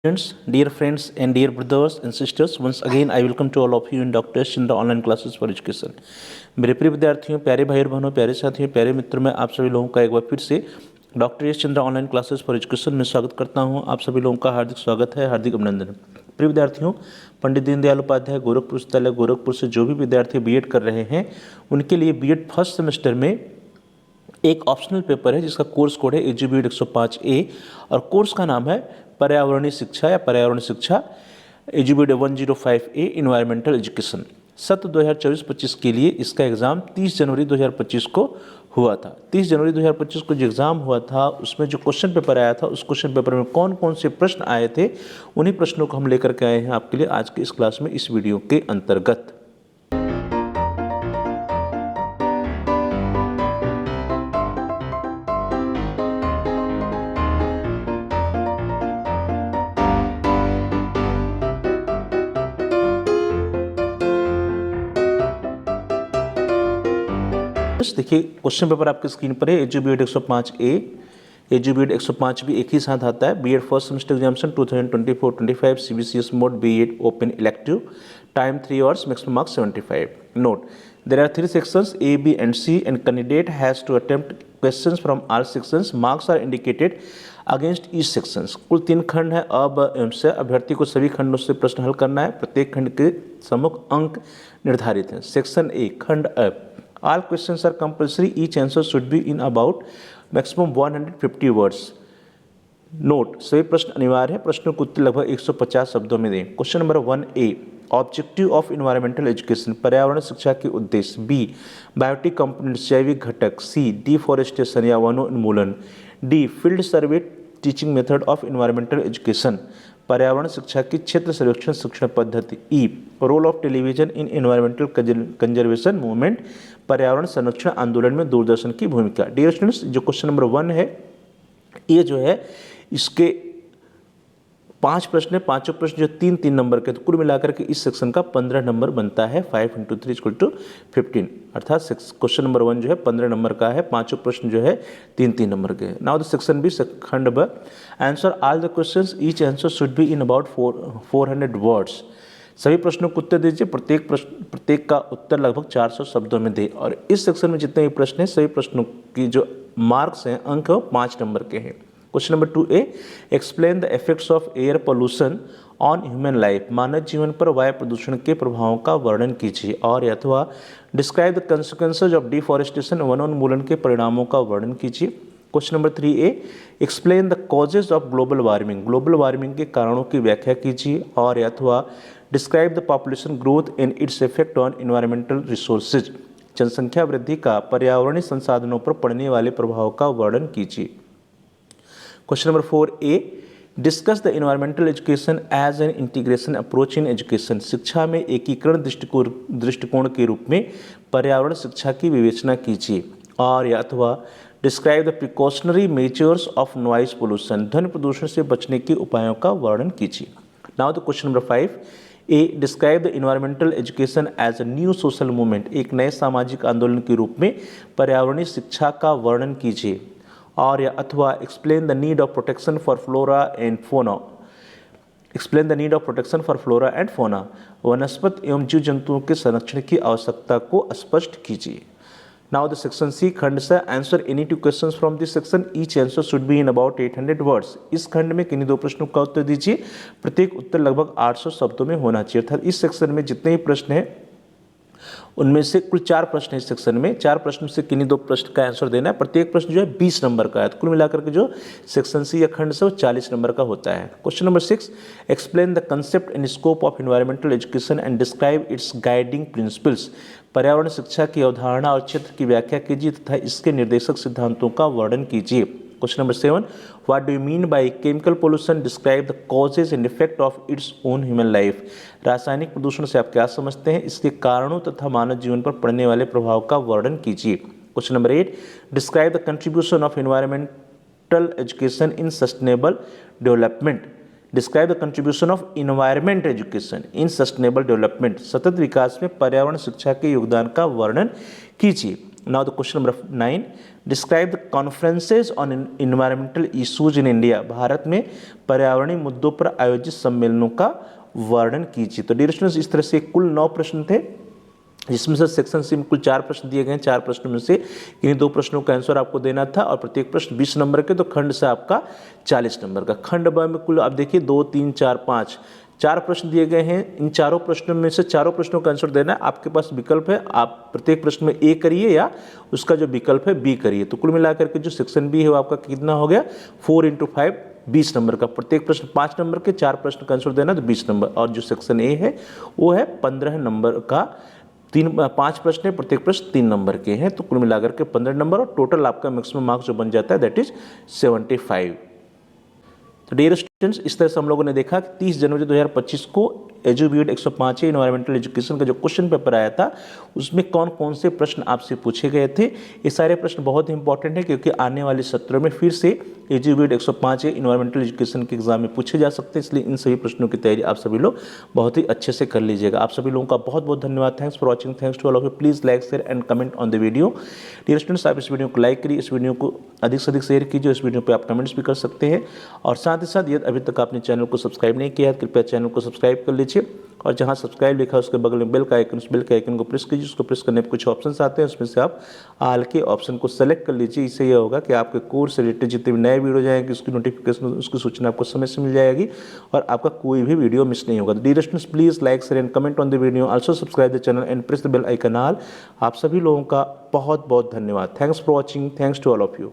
Dear friends and dear brothers and sisters, once again I welcome to all of you in Dr. Chandra online classes for education. मेरे प्रिय विद्यार्थियों, प्यारे भाई और बहनों, प्यारे साथियों, प्यारे मित्रों में आप सभी लोगों का एक बार फिर से doctor S Chandra online classes for education में स्वागत करता हूं। आप सभी लोगों का हार्दिक स्वागत है, हार्दिक अभिनंदन। प्रिय विद्यार्थियों, पंडित दीनदयाल उपाध्याय गोरखपुर विश्वविद्यालय गोरखपुर से जो भी विद्यार्थी बीएड कर रहे हैं उनके लिए बीएड फर्स्ट सेमेस्टर में एक ऑप्शनल पेपर है जिसका कोर्स कोड है AGBED 105A और कोर्स का नाम है पर्यावरणीय शिक्षा या पर्यावरण शिक्षा AGBED 105A इन्वायरमेंटल एजुकेशन। सत्र 2024-25 के लिए इसका एग्ज़ाम 30 जनवरी 2025 को हुआ था। 30 जनवरी 2025 को जो एग्ज़ाम हुआ था उसमें जो क्वेश्चन पेपर आया था उस क्वेश्चन पेपर में कौन कौन से प्रश्न आए थे उन्हीं प्रश्नों को हम लेकर के आए हैं आपके लिए आज की इस क्लास में, इस वीडियो के अंतर्गत। देखिए क्वेश्चन पेपर आपकी स्क्रीन पर है। AGBED 105A AGBED 105B एक ही साथ आता है। B Ed first semester examination 2024-25 CBCS mode B Ed open elective, time 3 hours, maximum marks 75. Note, there are 3 sections A, B and C and candidate has to attempt questions from all sections. Marks are indicated against each sections. कुल 3 खंड है। अब एवं से अभ्यर्थी को सभी खंडों से प्रश्न हल करना है। प्रत्येक खंड के सम्मुख अंक निर्धारित हैं। सेक्शन ए खंड अ, all questions are compulsory, each answer should be in about maximum 150 words. Note, सभी प्रश्न अनिवार्य है। प्रश्नों को उत्तर लगभग 150 शब्दों में दें। Question number 1A, objective of environmental education, पर्यावरण शिक्षा के उद्देश्य। बी, बायोटिक कंपोनेंट्स, जैविक घटक। सी, डिफॉरेस्टेशन या वनोन्मूलन। D, field survey teaching method of environmental education, पर्यावरण शिक्षा की क्षेत्र सर्वेक्षण शिक्षण पद्धति। E, role of television in environmental conservation movement, पर्यावरण संरक्षण आंदोलन में दूरदर्शन की भूमिका। डियर स्टूडेंट्स, जो क्वेश्चन नंबर 1 है ये जो है इसके 5 प्रश्न है। पांचों प्रश्न जो 3-3 नंबर के, तो कुल मिलाकर के इस सेक्शन का 15 नंबर बनता है। 5 × 3 = 15, अर्थात क्वेश्चन नंबर 1 जो है 15 नंबर का है। पांचों प्रश्न जो है 3-3 नंबर के। नाउ द सेक्शन बी खंड ब, answer all the questions, each answer should be in about 400 words. सभी प्रश्नों को उत्तर दीजिए। प्रत्येक का उत्तर लगभग 400 शब्दों में दे। और इस सेक्शन में जितने भी प्रश्न हैं सभी प्रश्नों की जो मार्क्स हैं, अंक है, 5 नंबर के हैं। Question number 2A, explain the effects of air pollution on human life, मानव जीवन पर वायु प्रदूषण के प्रभावों का वर्णन कीजिए। और अथवा describe the consequences of deforestation, वनोन्मूलन के परिणामों का वर्णन कीजिए। Question number 3A, explain the causes of global warming, global warming के कारणों की व्याख्या कीजिए। और अथवा describe the population growth and its effect on environmental resources, जनसंख्या वृद्धि का पर्यावरणीय संसाधनों पर पड़ने वाले प्रभाव का वर्णन कीजिए। Question number 4A, discuss the environmental education as an integration approach in education, शिक्षा में एकीकरण दृष्टिकोण के रूप में पर्यावरण शिक्षा की विवेचना कीजिए। और अथवा describe the precautionary measures of noise pollution, ध्वनि प्रदूषण से बचने के उपायों का वर्णन कीजिए। Now the question number 5A, describe the environmental education as a new social movement, एक नए सामाजिक आंदोलन के रूप में पर्यावरणीय शिक्षा का वर्णन कीजिए। और अथवा explain the need of protection for flora and fauna, explain the need of protection for flora and fauna, वनस्पति एवं जीव जंतुओं के संरक्षण की आवश्यकता को स्पष्ट कीजिए। नाउ द सेक्शन सी खंड से, answer any 2 questions from this section, each answer should be in about 800 words. इस खंड में किन्हीं 2 प्रश्नों का उत्तर दीजिए। प्रत्येक उत्तर लगभग 800 शब्दों में होना चाहिए। अर्थात इस सेक्शन में जितने भी प्रश्न हैं उनमें से कुल 4 प्रश्न है। इस सेक्शन में 4 प्रश्न से किन्हीं 2 प्रश्न का आंसर देना है। प्रत्येक प्रश्न जो है 20 नंबर का है। तो कुल मिलाकर के जो सेक्शन सी या खंड से वो 40 नंबर का होता है। Question number 6, explain the concept and scope of environmental education and describe it's guiding principles, पर्यावरण शिक्षा की अवधारणा और क्षेत्र की व्याख्या कीजिए तथा इसके निर्देशक सिद्धांतों का वर्णन कीजिए। Question number 7, what do you mean by chemical pollution, describe the causes and effect of its own human life, रासायनिक प्रदूषण से आप क्या समझते हैं, इसके कारणों तथा मानव जीवन पर पड़ने वाले प्रभाव का वर्णन कीजिए। Question number 8, describe the contribution of environmental education in sustainable development, describe the contribution of environment education in sustainable development, सतत विकास में पर्यावरण शिक्षा के योगदान का वर्णन कीजिए। Now the question number 9, describe the conferences on environmental issues in India. Bharat में पर्यावरणीय मुद्दों पर आयोजित सम्मेलनों का वर्णन कीजिए। तो डियर स्टूडेंट्स, इस तरह से कुल 9 प्रश्न थे, जिसमें से सेक्शन सी में कुल 4 प्रश्न दिए गए हैं। 4 प्रश्नों में से इन्हीं 2 प्रश्नों का आंसर आपको देना था और प्रत्येक प्रश्न 20 नंबर के, तो खंड से आपका 40 नंबर का। खंड ब में कुल आप देखिए 2, 3, 4, 5 4 प्रश्न दिए गए हैं। इन चारों प्रश्नों में से चारों प्रश्नों का आंसर देना है। आपके पास विकल्प है, आप प्रत्येक प्रश्न में ए करिए या उसका जो विकल्प है बी करिए। तो कुल मिलाकर के जो सेक्शन बी है वो आपका कितना हो गया, 4 × 5 20 नंबर का। प्रत्येक प्रश्न 5 नंबर के, 4 प्रश्न का आंसर देना तो 20 नंबर। और जो सेक्शन ए है वो है 15 नंबर का। 5 प्रश्न है, प्रत्येक प्रश्न 3 नंबर के हैं, तो कुल मिलाकर के 15 नंबर और टोटल आपका मैक्सिमम मार्क्स जो बन जाता है दैट इज 75। तो डियर स्टूडेंट्स, इस तरह से हम लोगों ने देखा कि 30 जनवरी 2025 को एजुबीएड 105 इन्वायरमेंटल एजुकेशन का जो क्वेश्चन पेपर आया था उसमें कौन कौन से प्रश्न आपसे पूछे गए थे। ये सारे प्रश्न बहुत ही इंपॉर्टेंट है क्योंकि आने वाले सत्रों में फिर से एजुबीएड 105 इन्वायरमेंटल एजुकेशन के एग्जाम में पूछे जा सकते हैं, इसलिए इन सभी प्रश्नों की तैयारी आप सभी लोग बहुत ही अच्छे से कर लीजिएगा। आप सभी लोगों का बहुत बहुत धन्यवाद। Thanks for watching. Thanks to all of you. Please like, share and comment on the video. Dear students, आप इस वीडियो को लाइक करिए, इस वीडियो को अधिक से अधिक शेयर कीजिए, इस वीडियो पर आप कमेंट्स भी कर सकते हैं। और साथ ही साथ यदि अभी तक आपने चैनल को सब्सक्राइब नहीं किया है कृपया चैनल को सब्सक्राइब कर लीजिए और जहां सब्सक्राइब लिखा है उसके बगल में बेल का आइकन, उस बेल के आइकन को प्रेस कीजिए। उसको प्रेस करने पर कुछ ऑप्शंस आते हैं, उसमें से आप ऑल के ऑप्शन को सेलेक्ट कर लीजिए। इससे यह होगा कि आपके कोर्स से रिलेटेड जितने भी नए वीडियो जाएंगे उसकी नोटिफिकेशन, उसकी सूचना आपको समय से मिल जाएगी और आपका कोई भी वीडियो मिस नहीं होगा। Dear students, please like, share and comment on the video, also subscribe the channel and press the bell icon all. आप सभी लोगों का बहुत बहुत धन्यवाद। Thanks for watching. Thanks to all of you.